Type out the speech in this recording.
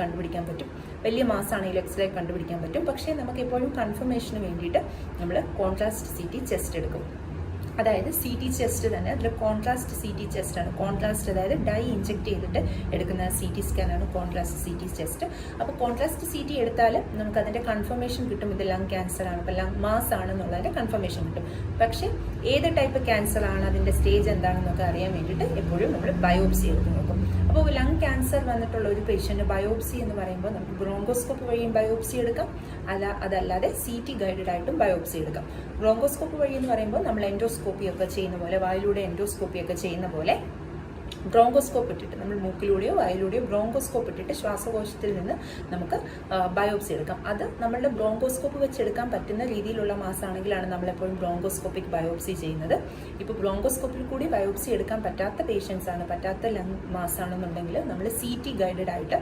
കണ്ടുപിടിക്കാൻ പറ്റും, വലിയ മാസ് ആണെങ്കിൽ എക്സ്റേ കണ്ടുപിടിക്കാൻ പറ്റും. പക്ഷേ നമുക്ക് എപ്പോഴും കൺഫർമേഷന് വേണ്ടിയിട്ട് നമ്മൾ കോൺട്രാസ്റ്റ് CT ചെസ്റ്റ് എടുക്കും. അതായത് CT ചെസ്റ്റ് തന്നെ, അതിൽ കോൺട്രാസ്റ്റ് CT ചെസ്റ്റ് ആണ്. കോൺട്രാസ്റ്റ് അതായത് ഡൈ ഇഞ്ചെക്ട് ചെയ്തിട്ട് എടുക്കുന്ന CT സ്കാനാണ് കോൺട്രാസ്റ്റ് CT ചെസ്റ്റ്. അപ്പോൾ കോൺട്രാസ്റ്റ് CT എടുത്താൽ നമുക്ക് അതിൻ്റെ കൺഫർമേഷൻ കിട്ടും, ഇത് ലങ് ക്യാൻസർ ആണ്, അപ്പോൾ ലങ് മാസ് ആണെന്നുള്ളതിൻ്റെ കൺഫർമേഷൻ കിട്ടും. പക്ഷേ ഏത് ടൈപ്പ് ക്യാൻസർ ആണ്, അതിൻ്റെ സ്റ്റേജ് എന്താണെന്നൊക്കെ അറിയാൻ വേണ്ടിയിട്ട് എപ്പോഴും നമ്മൾ ബയോപ്സി എടുത്ത് നോക്കും. അപ്പോൾ ലങ് ക്യാൻസർ വന്നിട്ടുള്ള ഒരു പേഷ്യൻ്റ് ബയോപ്സി എന്ന് പറയുമ്പോൾ നമുക്ക് ബ്രോങ്കോസ്കോപ്പ് വഴിയും ബയോപ്സി എടുക്കാം, അതല്ലാതെ CT ഗൈഡഡ് ആയിട്ടും ബയോപ്സി എടുക്കാം. ബ്രോങ്കോസ്കോപ്പ് വഴി എന്ന് പറയുമ്പോൾ നമ്മൾ എൻഡോസ്കോപ്പി ഒക്കെ ചെയ്യുന്ന പോലെ, വായിലൂടെ എൻഡോസ്കോപ്പി ഒക്കെ ചെയ്യുന്ന പോലെ ബ്രോങ്കോസ്കോപ്പ് ഇട്ടിട്ട് നമ്മൾ മൂക്കിലൂടെയോ വായിലൂടെയോ ബ്രോങ്കോസ്കോപ്പ് ഇട്ടിട്ട് ശ്വാസകോശത്തിൽ നിന്ന് നമുക്ക് ബയോപ്സി എടുക്കാം. അത് നമ്മളുടെ ബ്രോങ്കോസ്കോപ്പ് വെച്ചെടുക്കാൻ പറ്റുന്ന രീതിയിലുള്ള മാസാണെങ്കിലാണ് നമ്മളെപ്പോഴും ബ്രോങ്കോസ്കോപ്പിക് ബയോപ്സി ചെയ്യുന്നത്. ഇപ്പോൾ ബ്രോങ്കോസ്കോപ്പിൽ കൂടി ബയോപ്സി എടുക്കാൻ പറ്റാത്ത പേഷ്യൻസ് ആണ്, പറ്റാത്ത ലങ് മാസാണെന്നുണ്ടെങ്കിൽ നമ്മൾ CT ഗൈഡഡ് ആയിട്ട്